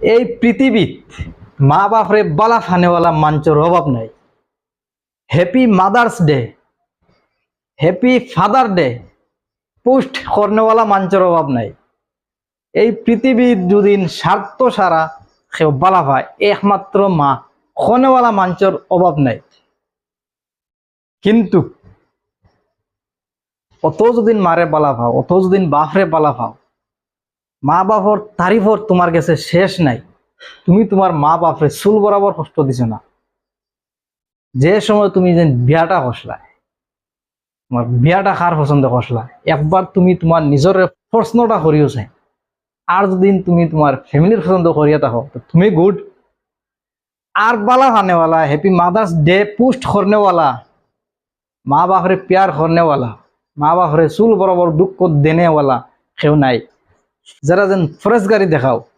এই পৃথিবীত মা বাপরে বালা ফানেওয়ালা মঞ্চের অভাব নাই। Happy mother's day, happy father day post করনেওয়ালা মঞ্চের অভাব নাই। এই পৃথিবীর দুদিন স্বার্থ সারা কেউ বালা পায় একমাত্র মা খনেওয়ালা মঞ্চের অভাব নাই। কিন্তু অত যদিন মারে বালা পাও, অত যদিন বাপরে বালা পাও, মা বাপর তারিফর তোমার কাছে শেষ নাই। তুমি তোমার মা বাপরে চুল বরাবর কষ্ট দিছ না। যে সময় তুমি যে বিয়াটা করলা, তোমার বিয়াটা কার পছন্দ করলা, একবার তুমি তোমার নিজের প্রশ্নটা করিও চাই। আর যদি তুমি তোমার ফ্যামিলির পছন্দ করিয়া থাকো তো তুমি গুড। আর বালা খানেওয়ালা, হ্যাপি মাদার্স डे পোস্ট করনেওয়ালা, মা বাপরে प्यार করনেওয়ালা, মা বাপরে চুল বরাবর দুঃখ দেনেওয়ালা কেউ নাই। যারা যেন ফরেস্ট গাড়ি দেখাও